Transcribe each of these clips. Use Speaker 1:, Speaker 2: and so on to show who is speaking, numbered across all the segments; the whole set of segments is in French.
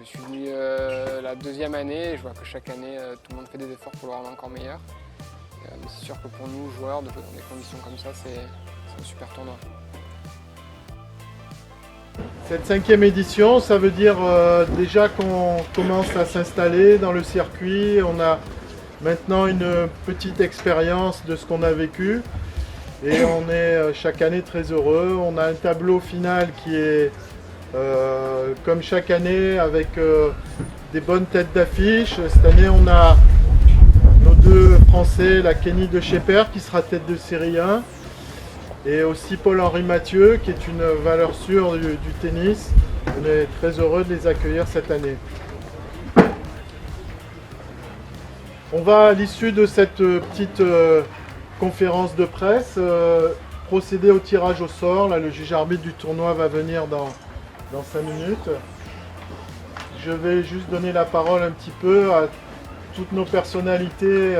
Speaker 1: Je suis venu la deuxième année et je vois que chaque année, tout le monde fait des efforts pour le rendre encore meilleur. Mais c'est sûr que pour nous, joueurs, de jouer dans des conditions comme ça, c'est un super tournoi.
Speaker 2: Cette 5e édition, ça veut dire déjà qu'on commence à s'installer dans le circuit. On a maintenant une petite expérience de ce qu'on a vécu et on est chaque année très heureux. On a un tableau final qui est comme chaque année avec des bonnes têtes d'affiche. Cette année, on a nos deux Français, la Kenny de Schepper qui sera tête de série 1 et aussi Paul-Henri Mathieu qui est une valeur sûre du tennis. On est très heureux de les accueillir cette année. On va à l'issue de cette petite conférence de presse procéder au tirage au sort. Là, le juge arbitre du tournoi va venir dans 5 minutes. Je vais juste donner la parole un petit peu à toutes nos personnalités.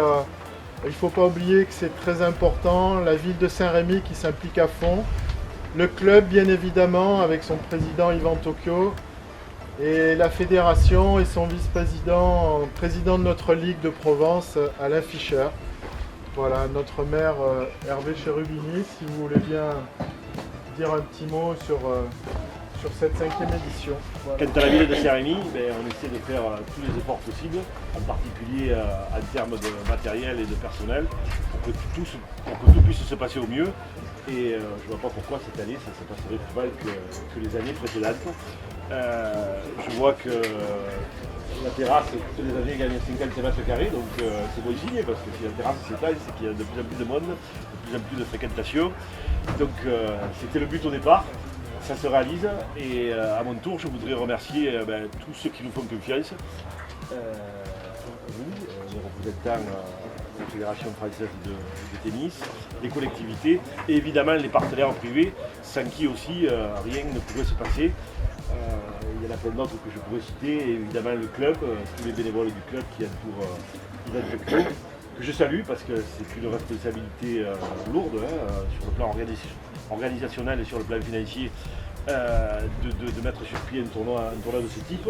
Speaker 2: Il ne faut pas oublier que c'est très important. La ville de Saint-Rémy qui s'implique à fond. Le club, bien évidemment, avec son président Yvan Tokyo. Et la fédération et son vice-président, président de notre Ligue de Provence, Alain Fischer. Voilà, notre maire Hervé Cherubini, si vous voulez bien dire un petit mot sur cette 5e édition. Voilà.
Speaker 3: Quant à la ville de Saint-Rémy, on essaie de faire tous les efforts possibles, en particulier en termes de matériel et de personnel, pour que tout puisse se passer au mieux. Et je ne vois pas pourquoi cette année ça se passerait plus mal que les années précédentes. Je vois que la terrasse, toutes les années, gagne 50 mètres carrés, donc c'est bon signe, parce que si la terrasse s'étale, c'est qu'il y a de plus en plus de monde, de plus en plus de fréquentation. Donc c'était le but au départ. Ça se réalise et à mon tour je voudrais remercier tous ceux qui nous font confiance, vous, les représentants de la Fédération française de tennis, les collectivités et évidemment les partenaires privés sans qui aussi rien ne pourrait se passer. Il y en a plein d'autres que je pourrais citer, et évidemment le club, tous les bénévoles du club qui entourent Yvan Tokyo, que je salue parce que c'est une responsabilité lourde sur le plan organisationnel et sur le plan financier de mettre sur pied un tournoi de ce type.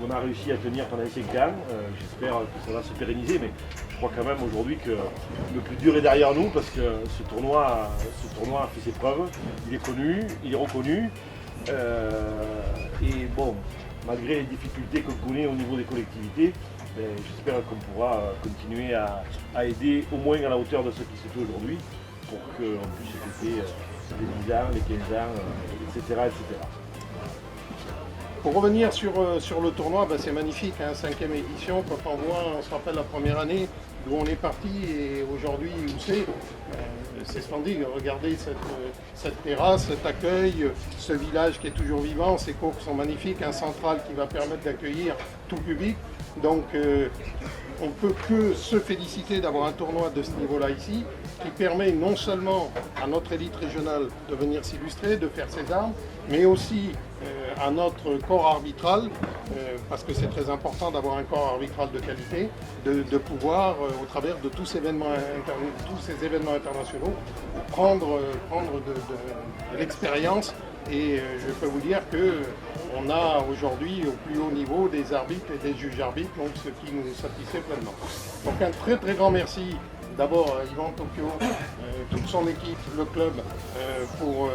Speaker 3: On a réussi à tenir pendant 5 ans, j'espère que ça va se pérenniser, mais je crois quand même aujourd'hui que le plus dur est derrière nous parce que ce tournoi a fait ses preuves, il est connu, il est reconnu, et bon, malgré les difficultés qu'on connaît au niveau des collectivités, j'espère qu'on pourra continuer à aider au moins à la hauteur de ce qui se fait aujourd'hui pour qu'on puisse fêter les 10 ans, les 15 ans, etc., etc.
Speaker 4: Pour revenir sur le tournoi, c'est magnifique, 5e édition, quand on se rappelle la première année d'où on est parti et aujourd'hui où c'est splendide. Regardez cette terrasse, cet accueil, ce village qui est toujours vivant, ces cours sont magnifiques, un central qui va permettre d'accueillir tout le public. Donc on ne peut que se féliciter d'avoir un tournoi de ce niveau-là ici, qui permet non seulement à notre élite régionale de venir s'illustrer, de faire ses armes, mais aussi à notre corps arbitral, parce que c'est très important d'avoir un corps arbitral de qualité, de pouvoir, au travers de tous ces événements internationaux, prendre de l'expérience. Et je peux vous dire qu'on a aujourd'hui au plus haut niveau des arbitres et des juges arbitres, donc ce qui nous satisfait pleinement. Donc un très très grand merci d'abord à Yvan Tokyo, toute son équipe, le club, pour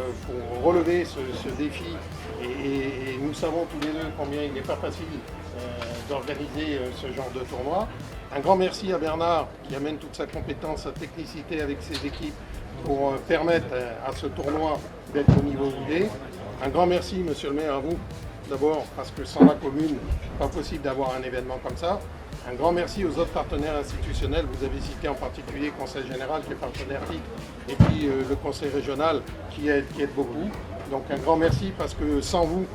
Speaker 4: relever ce défi. Et nous savons tous les deux combien il n'est pas facile d'organiser ce genre de tournoi. Un grand merci à Bernard qui amène toute sa compétence, sa technicité avec ses équipes pour permettre à ce tournoi d'être au niveau où il est. Un grand merci, monsieur le maire, à vous, d'abord parce que sans la commune, pas possible d'avoir un événement comme ça. Un grand merci aux autres partenaires institutionnels. Vous avez cité en particulier le Conseil général qui est partenaire TIC et puis le Conseil régional qui aide beaucoup. Donc un grand merci parce que sans vous,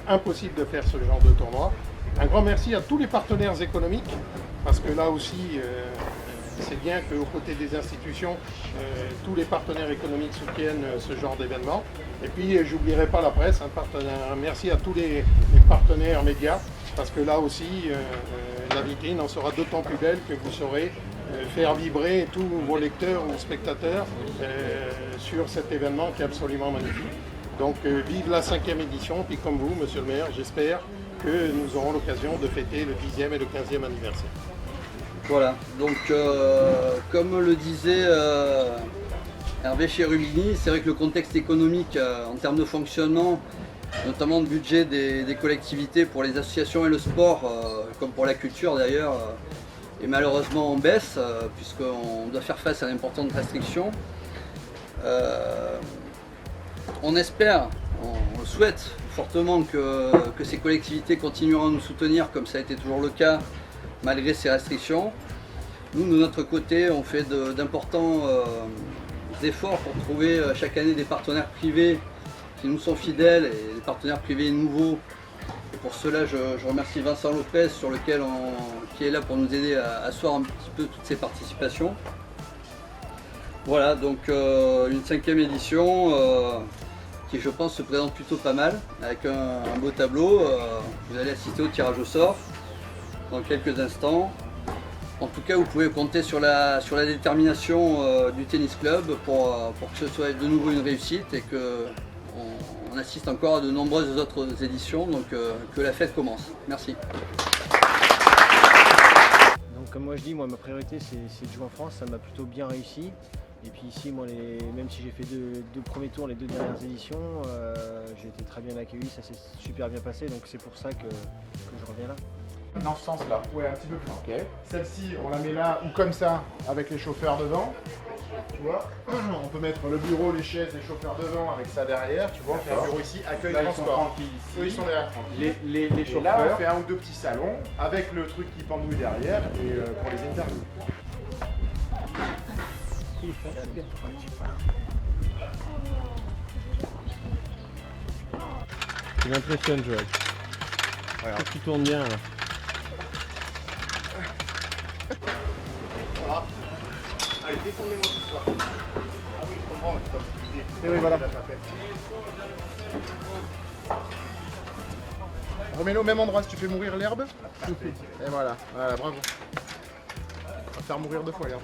Speaker 4: impossible de faire ce genre de tournoi. Un grand merci à tous les partenaires économiques parce que là aussi, c'est bien qu'aux côtés des institutions, tous les partenaires économiques soutiennent ce genre d'événement. Et puis, j'oublierai pas la presse, merci à tous les partenaires médias, parce que là aussi, la vitrine en sera d'autant plus belle que vous saurez faire vibrer tous vos lecteurs ou spectateurs sur cet événement qui est absolument magnifique. Donc vive la 5e édition, puis comme vous, monsieur le maire, j'espère que nous aurons l'occasion de fêter le 10e et le 15e anniversaire.
Speaker 5: Voilà, donc comme le disait Hervé Cherubini, c'est vrai que le contexte économique en termes de fonctionnement, notamment de budget des collectivités pour les associations et le sport, comme pour la culture d'ailleurs, est malheureusement en baisse, puisqu'on doit faire face à d'importantes restrictions. On espère, on le souhaite fortement que ces collectivités continueront à nous soutenir comme ça a été toujours le cas malgré ces restrictions. Nous, de notre côté, on fait d'importants efforts pour trouver chaque année des partenaires privés qui nous sont fidèles et des partenaires privés nouveaux. Et pour cela, je remercie Vincent Lopez qui est là pour nous aider à asseoir un petit peu toutes ces participations. Voilà, donc une 5e édition qui je pense se présente plutôt pas mal, avec un beau tableau. Vous allez assister au tirage au sort dans quelques instants. En tout cas, vous pouvez compter sur la détermination du tennis club pour que ce soit de nouveau une réussite et qu'on assiste encore à de nombreuses autres éditions, donc que la fête commence. Merci.
Speaker 6: Donc comme moi je dis, ma priorité c'est de jouer en France, ça m'a plutôt bien réussi. Et puis ici, même si j'ai fait deux premiers tours, les 2 dernières éditions, j'ai été très bien accueilli, ça s'est super bien passé, donc c'est pour ça que je reviens là.
Speaker 2: Dans ce sens-là.
Speaker 7: Ouais, un petit peu plus.
Speaker 2: Ok.
Speaker 7: Celle-ci, on la met là ou comme ça, avec les chauffeurs devant. Tu vois, on peut mettre le bureau, les chaises, les chauffeurs devant avec ça derrière. Tu vois, on fait un bureau ici, accueil
Speaker 2: Là, ils sont
Speaker 7: transport.
Speaker 2: tranquilles ici.
Speaker 7: Eux, ils sont derrière tranquilles.
Speaker 2: Les
Speaker 7: Et
Speaker 2: chauffeurs.
Speaker 7: là, on fait un ou 2 petits salons avec le truc qui pendouille derrière et pour les interviews.
Speaker 8: Tu m'impressionnes, Joël.
Speaker 7: Voilà.
Speaker 8: Tu tournes bien là.
Speaker 7: Allez, descendez-moi tout ça. Ah oui, je comprends, c'est pas l'idée. Et oui, voilà. Remets-le au même endroit si tu fais mourir l'herbe. Et voilà, voilà, bravo. On va faire mourir 2 fois l'herbe.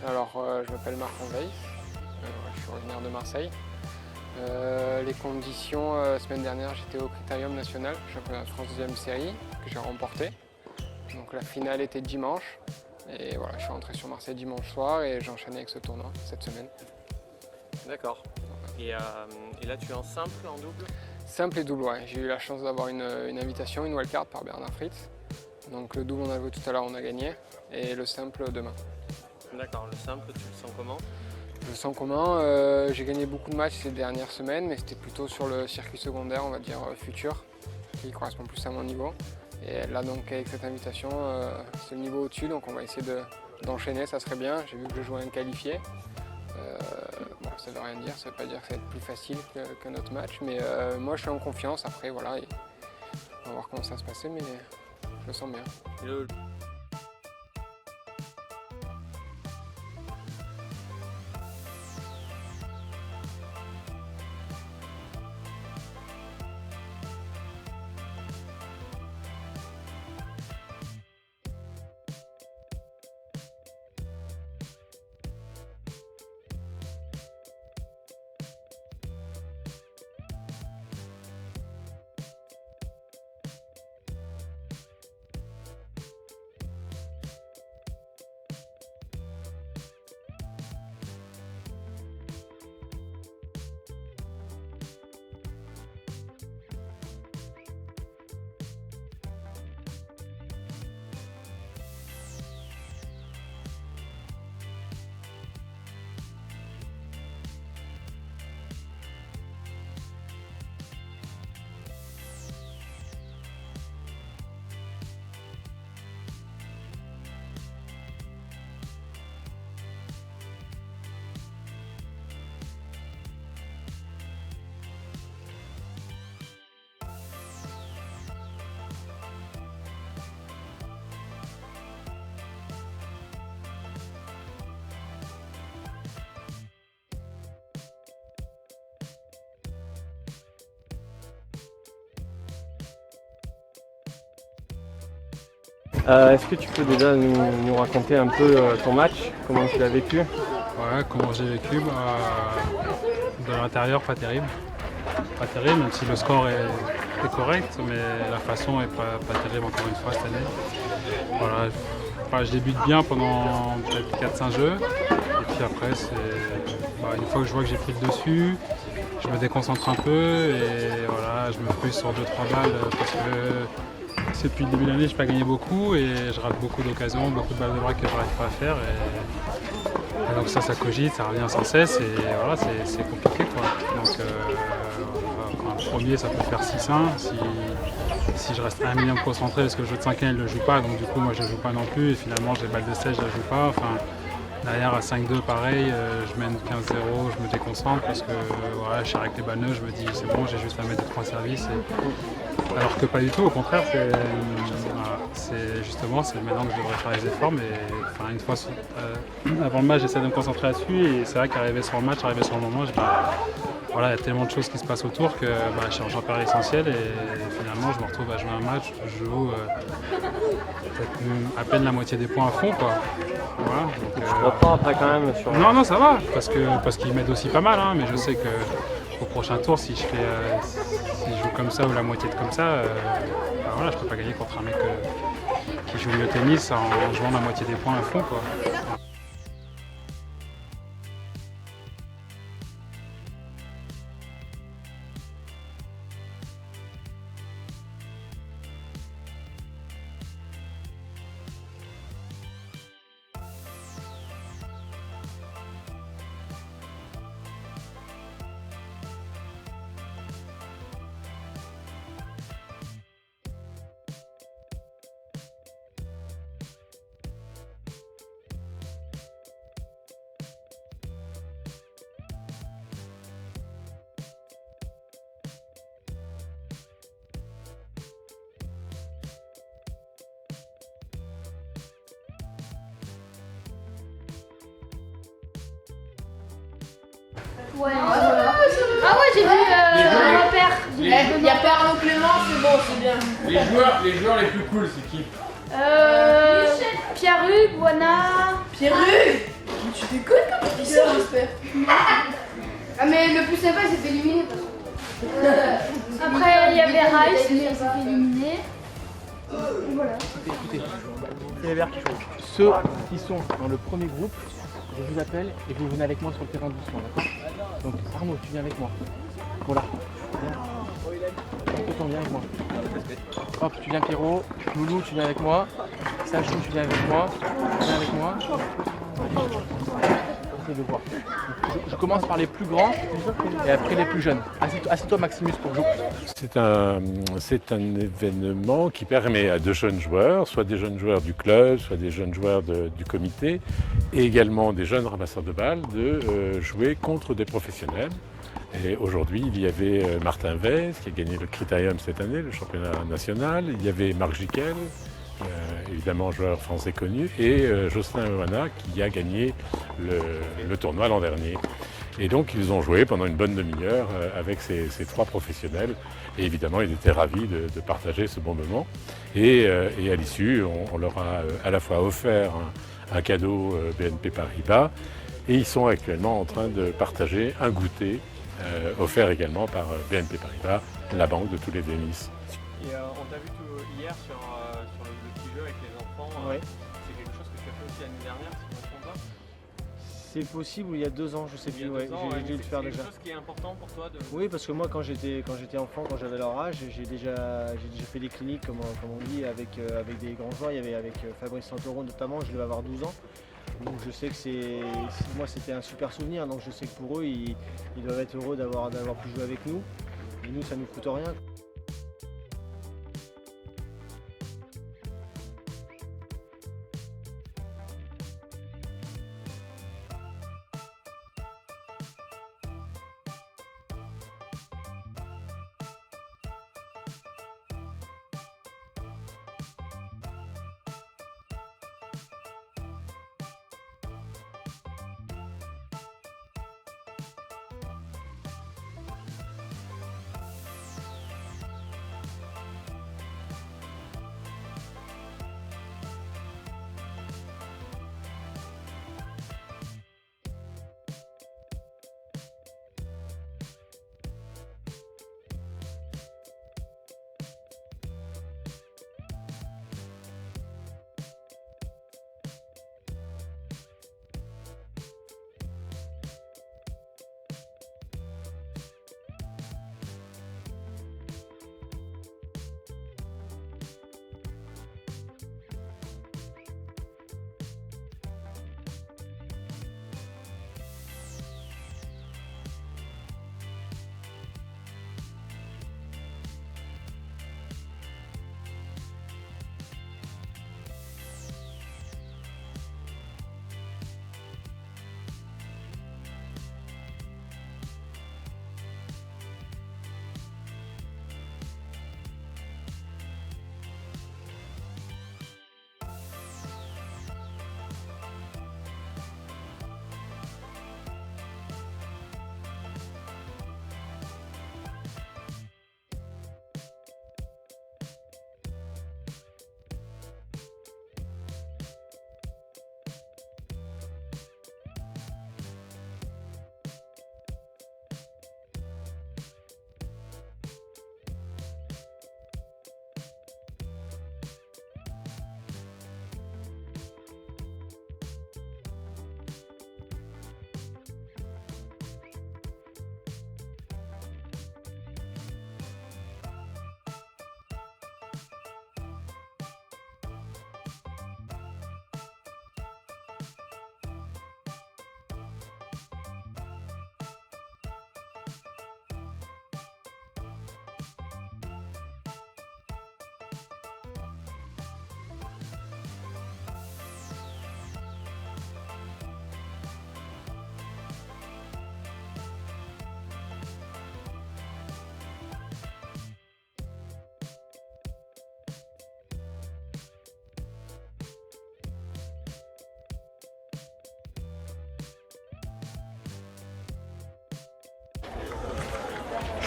Speaker 1: Alors, je m'appelle Marc Veil, je suis originaire de Marseille. Les conditions, semaine dernière, j'étais au Critérium National, championnat de France 2e série, que j'ai remporté. Donc la finale était dimanche. Et voilà, je suis rentré sur Marseille dimanche soir et j'ai enchaîné avec ce tournoi cette semaine.
Speaker 8: D'accord. Et là, tu es en simple, en double?
Speaker 1: Simple et double, ouais. J'ai eu la chance d'avoir une invitation, une wildcard par Bernard Fritz. Donc le double, on a joué tout à l'heure, on a gagné. Et le simple, demain.
Speaker 8: D'accord. Le simple, tu le sens comment?
Speaker 1: Je le sens comment? J'ai gagné beaucoup de matchs ces dernières semaines, mais c'était plutôt sur le circuit secondaire, on va dire futur, qui correspond plus à mon niveau. Et là, donc, avec cette invitation, c'est le niveau au-dessus, donc on va essayer d'enchaîner, ça serait bien. J'ai vu que je jouais un qualifié. Bon, ça ne veut rien dire, ça ne veut pas dire que ça va être plus facile qu'un autre match, mais moi je suis en confiance. Après, voilà, on va voir comment ça va se passer, mais je le sens bien.
Speaker 9: Est-ce que tu peux déjà nous raconter un peu ton match, comment tu l'as vécu?
Speaker 10: Ouais, comment j'ai vécu, de l'intérieur pas terrible. Pas terrible, même si le score est correct, mais la façon est pas terrible encore une fois cette année. Voilà, enfin, je débute bien pendant peut-être 4-5 jeux, et puis après, une fois que je vois que j'ai pris le dessus, je me déconcentre un peu et voilà, je me frustre sur 2-3 balles parce que depuis le début de l'année, je n'ai pas gagné beaucoup et je rate beaucoup d'occasions, beaucoup de balles de bras que je n'arrive pas à faire. Et donc ça cogite, ça revient sans cesse et voilà, c'est compliqué, quoi. Donc un premier, ça peut faire 6-1. Si je reste un minimum concentré parce que le jeu de 5-1, il ne le joue pas, donc du coup, moi, je ne joue pas non plus. Et finalement, j'ai balles de 16, je ne la joue pas. Enfin, derrière, à 5-2, pareil, je mène 15-0, je me déconcentre parce que voilà, je suis avec les balles neuves, je me dis c'est bon, j'ai juste à mettre 2-3 services. Alors que pas du tout, au contraire, c'est justement maintenant que je devrais faire les efforts, mais une fois avant le match, j'essaie de me concentrer là-dessus et c'est vrai qu'arriver sur le match, arriver sur le moment, voilà, il y a tellement de choses qui se passent autour que j'en perds l'essentiel et finalement je me retrouve à jouer un match, je joue peut-être à peine la moitié des points à fond, quoi. Voilà, donc,
Speaker 9: tu reprends après quand même sur...
Speaker 10: Non, ça va, parce qu'ils m'aident aussi pas mal, hein, mais je sais que au prochain tour, si je joue comme ça ou la moitié de comme ça, voilà, je peux pas gagner contre un mec qui joue mieux au tennis en jouant la moitié des points à fond, quoi.
Speaker 11: Ouais, voilà. Ah ouais, j'ai vu mon père. Il y a Père Clément, c'est bon, c'est bien.
Speaker 12: Les joueurs les plus cool, c'est qui?
Speaker 11: Pierre-Hugues, Wana. Pierre-Hugues? tu déconnes quand tu dis ça, j'espère. Ah mais le plus sympa il s'est fait éliminer. Après il y avait Rice, il s'est fait éliminer. Voilà.
Speaker 13: Écoutez, c'est les verts qui jouent. Ceux qui sont dans le premier groupe, je vous appelle et vous venez avec moi sur le terrain doucement, d'accord? Donc Arnaud, tu viens avec moi. Voilà. Viens. Viens avec moi. Hop, tu viens Pierrot. Loulou, tu viens avec moi. Sachou, tu viens avec moi. Tu viens avec moi. Essayez de voir. Je commence par les plus grands et après les plus jeunes. Assieds-toi Maximus pour jouer.
Speaker 14: C'est un événement qui permet à de jeunes joueurs, soit des jeunes joueurs du club, soit des jeunes joueurs du comité, et également des jeunes ramasseurs de balles, de jouer contre des professionnels. Et aujourd'hui, il y avait Martin Vez qui a gagné le Critérium cette année, le championnat national. Il y avait Marc Jiquel, évidemment joueur français connu, et Jocelyn Oana qui a gagné le tournoi l'an dernier. Et donc ils ont joué pendant une bonne demi-heure avec ces trois professionnels. Et évidemment, ils étaient ravis de partager ce bon moment. Et à l'issue, on leur a à la fois offert un cadeau BNP Paribas, et ils sont actuellement en train de partager un goûter offert également par BNP Paribas, la banque de tous les tennis.
Speaker 8: Et on t'a vu hier sur le petit jeu avec les enfants.
Speaker 6: Ouais.
Speaker 8: C'est quelque chose que tu as fait aussi l'année dernière, si je ne me trompe pas?
Speaker 6: C'est possible, il y a 2 ans, je sais plus, ouais, j'ai dû le faire déjà.
Speaker 8: C'est quelque chose qui est important pour toi de...
Speaker 6: Oui, parce que moi quand j'étais enfant, quand j'avais leur âge, j'ai déjà fait des cliniques, comme on dit, avec des grands joueurs. Il y avait avec Fabrice Santoro notamment, je devais avoir 12 ans. Donc je sais que moi c'était un super souvenir, donc je sais que pour eux, ils doivent être heureux d'avoir pu jouer avec nous. Et nous, ça nous coûte rien.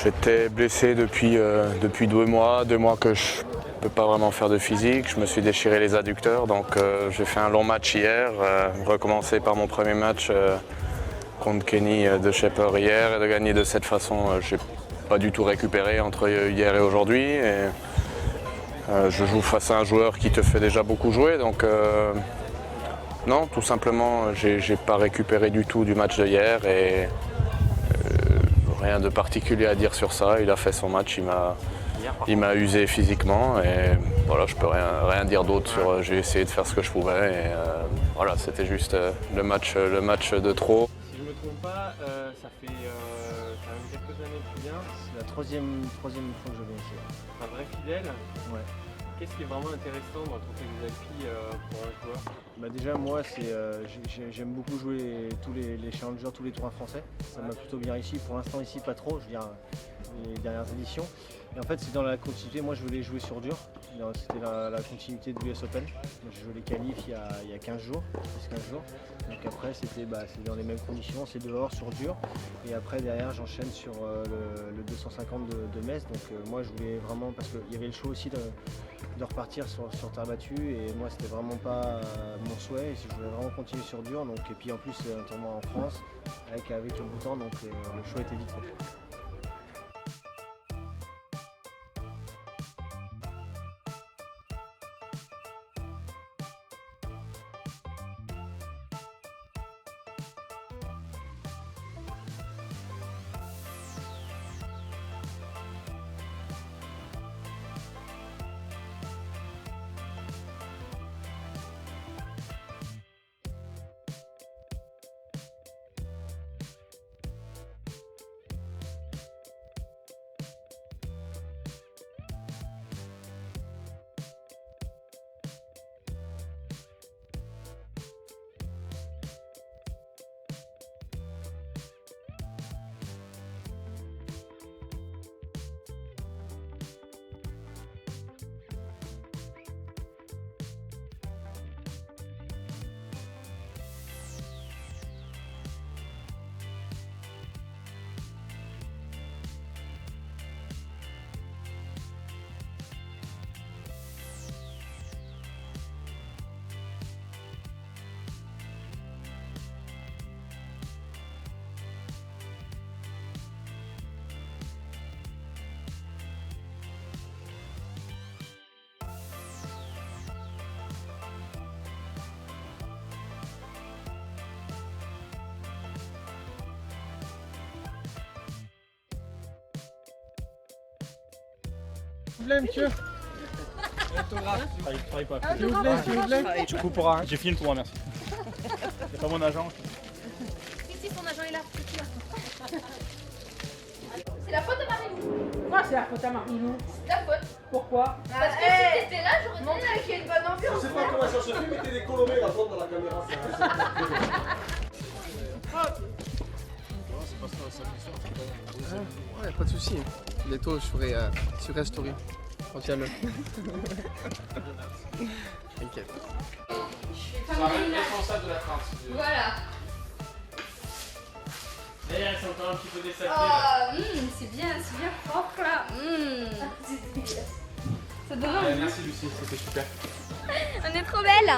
Speaker 15: J'étais blessé depuis 2 mois que je peux pas vraiment faire de physique. Je me suis déchiré les adducteurs, donc j'ai fait un long match hier. Recommencer par mon premier match contre Kenny de Shepherd hier et de gagner de cette façon, j'ai pas du tout récupéré entre hier et aujourd'hui. Je joue face à un joueur qui te fait déjà beaucoup jouer, donc non, tout simplement, j'ai pas récupéré du tout du match de hier et rien de particulier à dire sur ça. Il a fait son match, il m'a usé physiquement et voilà, je peux rien dire d'autre sur. J'ai essayé de faire ce que je pouvais et voilà, c'était juste le match de trop.
Speaker 6: Si je ne me trompe pas, ça fait quand même quelques années que tu viens. C'est la troisième fois que je viens ici.
Speaker 8: Un vrai fidèle.
Speaker 6: Ouais.
Speaker 8: Qu'est-ce qui est vraiment intéressant dans ton philosophie pour un joueur?
Speaker 6: Bah déjà moi j'aime beaucoup jouer tous les challengers, tous les tournois français. Ça m'a plutôt bien réussi. Pour l'instant ici pas trop, je veux dire les dernières éditions. Et en fait c'est dans la continuité, moi je voulais jouer sur dur. C'était la continuité de l'US Open. J'ai joué les qualifs il y a 15 jours, 10-15 jours. Donc après c'est dans les mêmes conditions, c'est dehors sur dur. Et après derrière j'enchaîne sur le 250 de Metz. Donc moi je voulais vraiment, parce qu'il y avait le choix aussi de repartir sur terre battue et moi c'était vraiment pas mon souhait et je voulais vraiment continuer sur dur, donc, et puis en plus un tournoi en France avec le beau temps, donc le choix était vite fait.
Speaker 13: S'il vous plaît, monsieur. Travaille pas. S'il vous plaît. Tu couperas. J'ai fini le tournoi, merci. C'est pas mon agent.
Speaker 11: Si, son agent est là. C'est la faute de Marilou.
Speaker 16: Quoi, c'est la faute à Marilou?
Speaker 11: C'est ta faute.
Speaker 16: Pourquoi?
Speaker 11: Parce que si t'étais là, j'aurais
Speaker 16: montré qu'il y a une bonne ambiance.
Speaker 17: Je sais pas comment ça se fait, mettez des colomés la faute dans la caméra.
Speaker 1: Ouais, pas de soucis. Bientôt, je ferai sur la story. Retiens-le. T'inquiète.
Speaker 12: Ça va être responsable de la France.
Speaker 11: Voilà.
Speaker 12: D'ailleurs, elles sont encore un petit peu dessacrées.
Speaker 11: Oh, c'est bien propre là. C'est dégueulasse. Ça donne.
Speaker 12: Merci Lucie, c'était super.
Speaker 11: On est trop belle.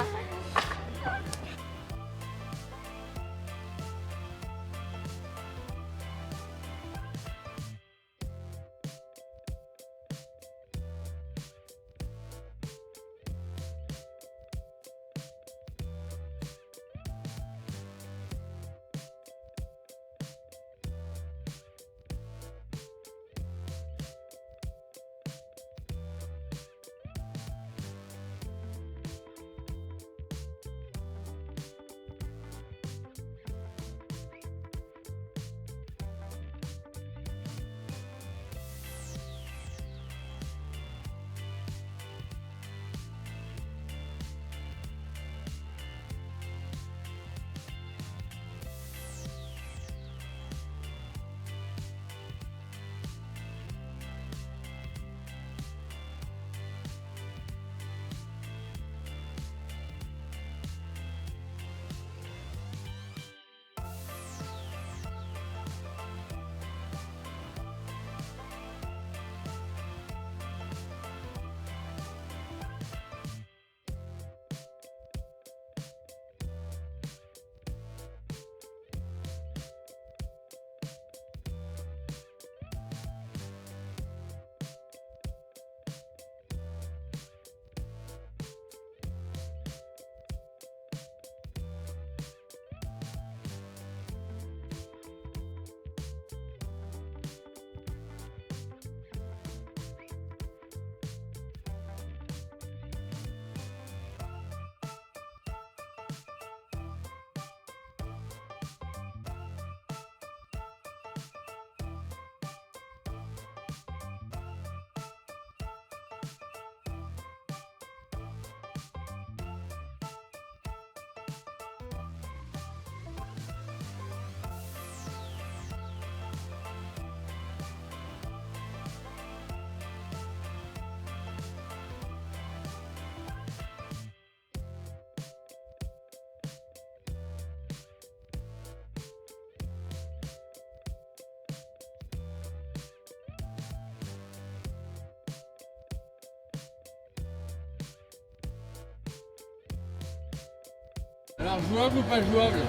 Speaker 12: Alors, jouable ou pas jouable?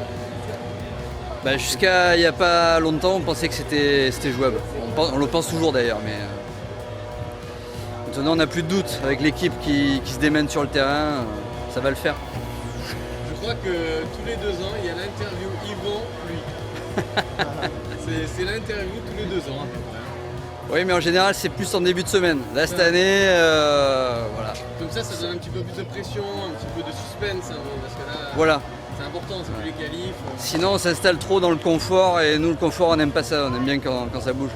Speaker 5: Bah, jusqu'à il n'y a pas longtemps, on pensait que c'était jouable. On le pense toujours d'ailleurs, mais maintenant on n'a plus de doute. Avec l'équipe qui se démène sur le terrain, ça va le faire.
Speaker 12: Je crois que tous les 2 ans, il y a l'interview Yvon, lui. C'est l'interview tous les 2 ans à peu près.
Speaker 5: Oui, mais en général, c'est plus en début de semaine. Là, cette année, voilà.
Speaker 12: Comme ça donne un petit peu plus de pression, un petit peu de suspense, hein, parce que là,
Speaker 5: Voilà.
Speaker 12: c'est important, c'est plus les qualifs.
Speaker 5: Sinon, on s'installe trop dans le confort et nous, le confort, on n'aime pas ça. On aime bien quand ça bouge.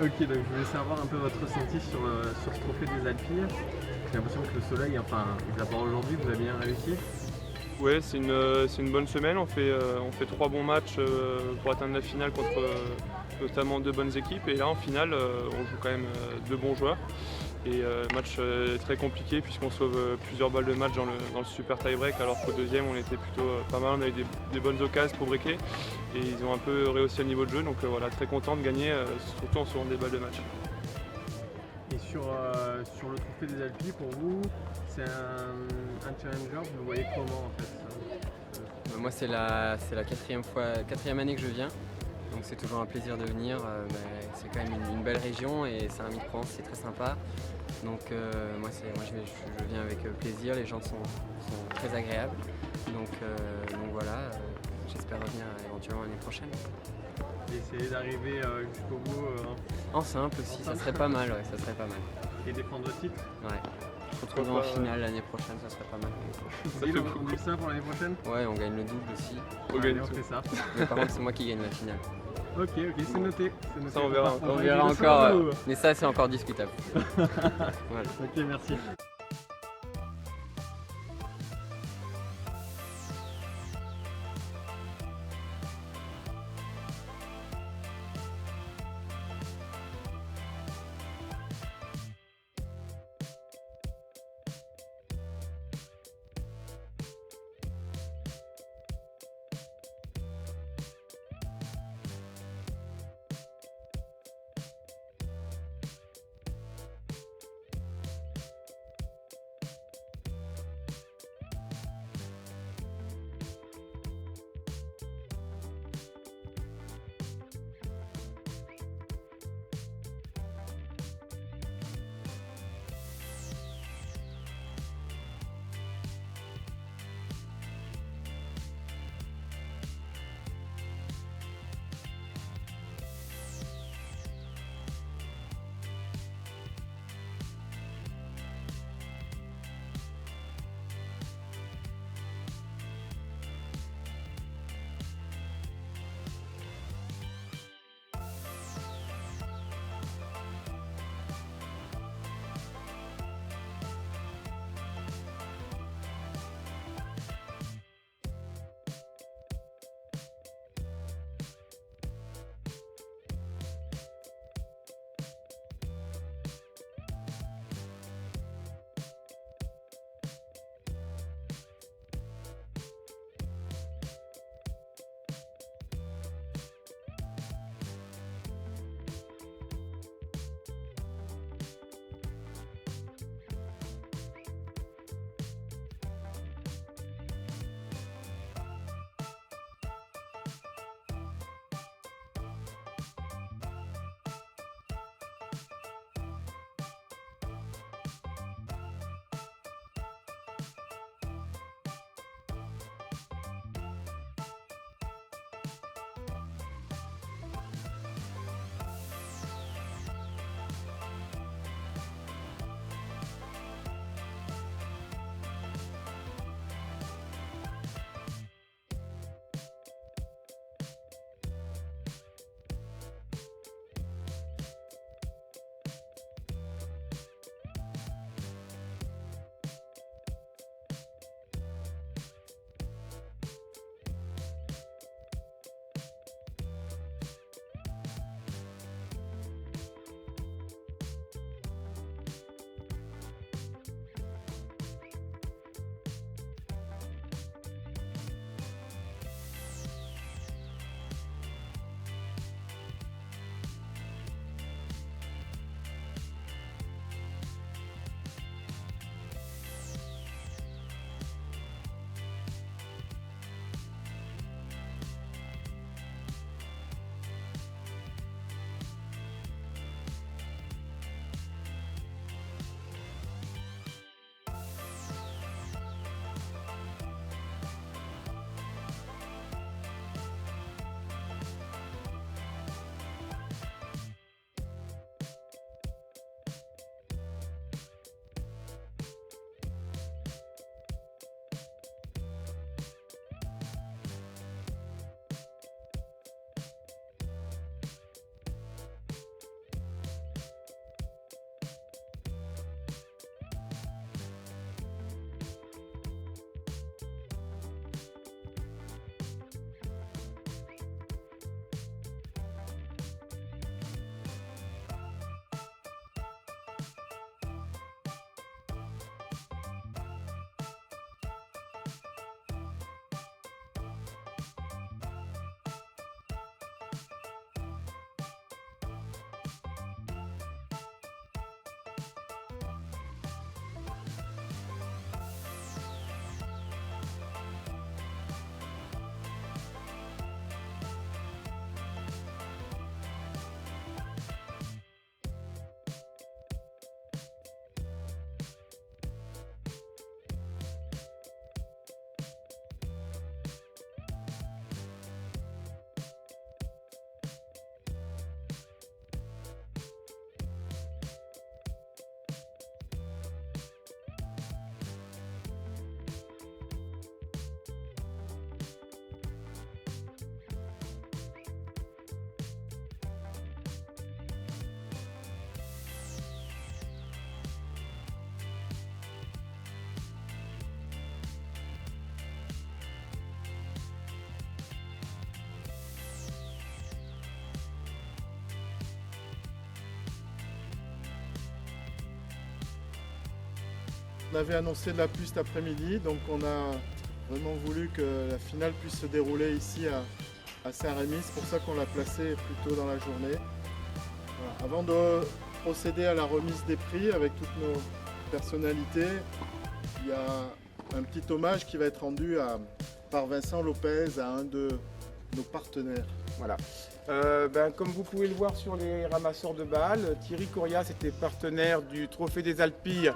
Speaker 9: Ok, donc je voulais savoir un peu votre ressenti sur ce trophée des Alpilles. J'ai l'impression que le soleil, enfin, mis à part aujourd'hui, vous avez bien réussi.
Speaker 18: Oui, c'est une bonne semaine. On fait 3 bons matchs pour atteindre la finale contre notamment 2 bonnes équipes. Et là, en finale, on joue quand même 2 bons joueurs. Et match très compliqué puisqu'on sauve plusieurs balles de match dans le super tie-break, alors qu'au deuxième on était plutôt pas mal, on avait des bonnes occasions pour breaker et ils ont un peu rehaussé le niveau de jeu, donc voilà, très content de gagner, surtout en sauvant des balles de match.
Speaker 9: Et sur le trophée des Alpilles, pour vous, c'est un challenger, vous le voyez comment en fait?
Speaker 19: Moi c'est la quatrième année que je viens, donc c'est toujours un plaisir de venir. C'est quand même une belle région et c'est un Mid-France, c'est très sympa. Donc moi je viens avec plaisir, les gens sont très agréables. Donc voilà, j'espère revenir éventuellement l'année prochaine.
Speaker 9: Et essayer d'arriver jusqu'au bout
Speaker 19: en simple aussi, ça serait pas mal, ouais, ça serait pas mal.
Speaker 9: Et défendre le titre?
Speaker 19: Ouais. Se retrouver en finale l'année prochaine, ça serait pas mal.
Speaker 9: On dit ça pour l'année prochaine?
Speaker 19: Ouais, on gagne le double aussi.
Speaker 9: On fait ça.
Speaker 19: Mais par contre, c'est moi qui gagne la finale.
Speaker 9: Ok, c'est noté.
Speaker 18: Ça, on verra.
Speaker 19: On verra encore, mais ça c'est encore discutable. Voilà.
Speaker 9: Ok, merci.
Speaker 2: On avait annoncé de la pluie cet après-midi, donc on a vraiment voulu que la finale puisse se dérouler ici à Saint-Rémy. C'est pour ça qu'on l'a placée plus tôt dans la journée. Voilà. Avant de procéder à la remise des prix avec toutes nos personnalités, il y a un petit hommage qui va être rendu par Vincent Lopez à un de nos partenaires.
Speaker 20: Voilà. Comme vous pouvez le voir sur les ramasseurs de balles, Thierry Corias était partenaire du Trophée des Alpilles.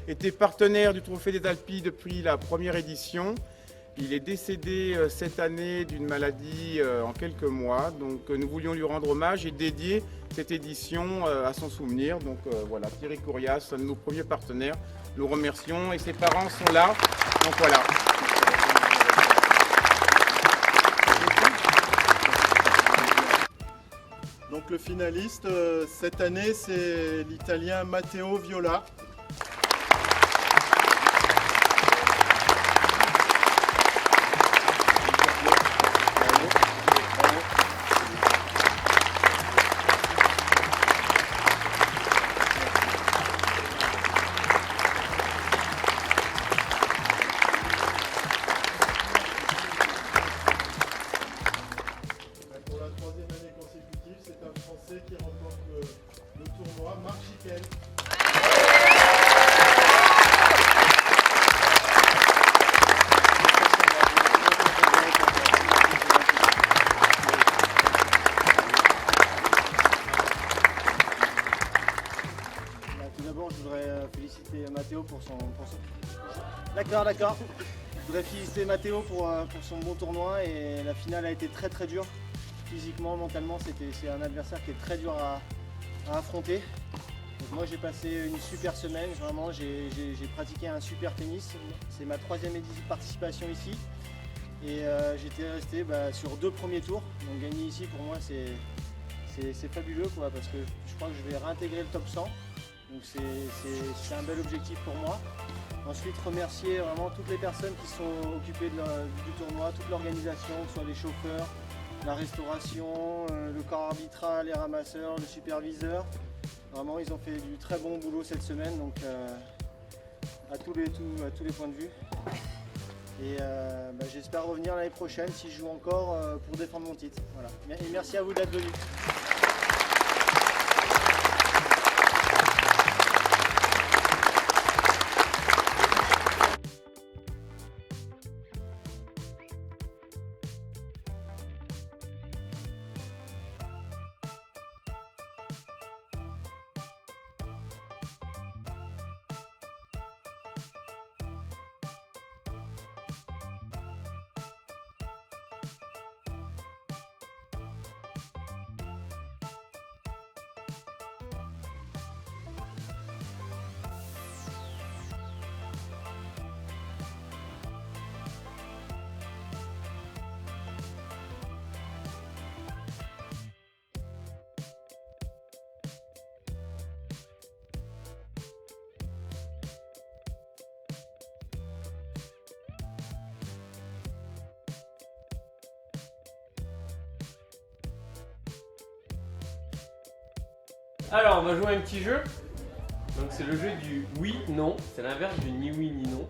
Speaker 20: Était partenaire du Trophée des Alpilles depuis la première édition. Il est décédé cette année d'une maladie en quelques mois. Donc nous voulions lui rendre hommage et dédier cette édition à son souvenir. Donc voilà, Thierry Corias, un de nos premiers partenaires. Nous remercions et ses parents sont là. Donc voilà.
Speaker 2: Donc le finaliste cette année, c'est l'Italien Matteo Viola. Pour la troisième année consécutive, c'est un Français qui remporte le tournoi, Marc Jiquel.
Speaker 6: Tout d'abord, je voudrais féliciter Matteo pour son... D'accord. Je voudrais féliciter Matteo pour son bon tournoi et la finale a été très très dure. Physiquement, mentalement, c'est un adversaire qui est très dur à affronter. Donc moi j'ai passé une super semaine, vraiment j'ai pratiqué un super tennis. C'est ma troisième participation ici et j'étais resté sur 2 premiers tours. Donc gagner ici pour moi c'est fabuleux quoi, parce que je crois que je vais réintégrer le top 100. Donc c'est un bel objectif pour moi. Ensuite remercier vraiment toutes les personnes qui sont occupées du tournoi, toute l'organisation, que ce soit les chauffeurs, la restauration, le corps arbitral, les ramasseurs, le superviseur. Vraiment, ils ont fait du très bon boulot cette semaine, donc à tous les points de vue. Et j'espère revenir l'année prochaine si je joue encore pour défendre mon titre. Voilà. Et merci à vous d'être venus.
Speaker 8: Alors, on va jouer à un petit jeu. Donc, c'est le jeu du oui-non. C'est l'inverse du ni oui ni non.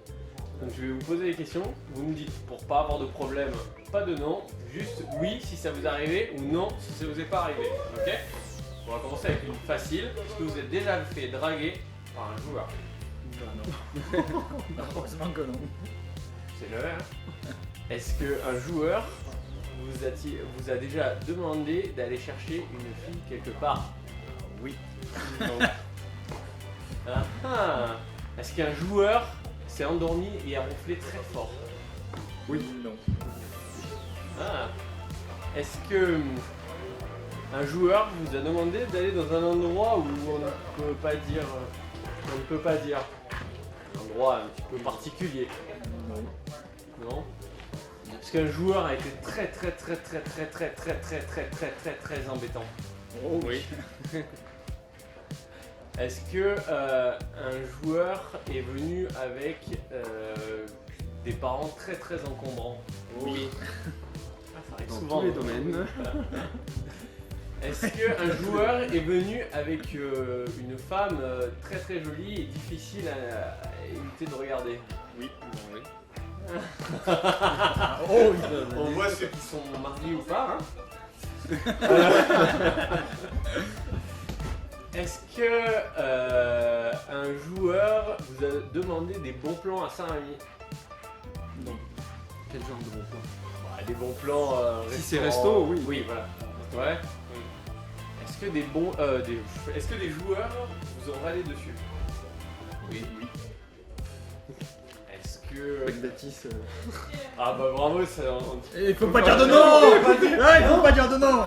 Speaker 8: Donc, je vais vous poser des questions. Vous me dites, pour pas avoir de problème, pas de non. Juste oui si ça vous est arrivé ou non si ça vous est pas arrivé. Ok? On va commencer avec une facile. Est-ce que vous êtes déjà fait draguer par un joueur?
Speaker 13: Non. Heureusement que non.
Speaker 8: C'est le hein. Est-ce qu'un joueur vous a déjà demandé d'aller chercher une fille quelque part?
Speaker 13: Oui.
Speaker 8: Est-ce qu'un joueur s'est endormi et a ronflé très fort?
Speaker 13: Oui. Non.
Speaker 8: Est-ce que un joueur vous a demandé d'aller dans un endroit où on ne peut pas dire un endroit un petit peu particulier? Non. Est-ce qu'un joueur a été très embêtant?
Speaker 13: Oh oui.
Speaker 8: Est-ce que un joueur est venu avec des parents très encombrants?
Speaker 13: Oui.
Speaker 8: Ça arrive
Speaker 13: Dans
Speaker 8: souvent
Speaker 13: tous les domaines.
Speaker 8: Est-ce qu'un joueur est venu avec une femme très jolie et difficile éviter de regarder.
Speaker 3: Oui.
Speaker 8: Oui.
Speaker 3: Oh,
Speaker 8: on voit ceux qui sont mariés ou pas. Hein. Est-ce que un joueur vous a demandé des bons plans à Saint-Rémy?
Speaker 9: Non. Quel genre de bons plans?
Speaker 8: Des bons plans
Speaker 9: Si c'est resto, oui.
Speaker 8: Oui, voilà. Ouais. Est-ce que des est-ce que des joueurs vous ont râlé dessus? Oui. Est-ce que...
Speaker 13: Baptiste.
Speaker 8: Ah bah bravo, ça...
Speaker 13: Il faut pas dire de non. Il faut pas dire de non.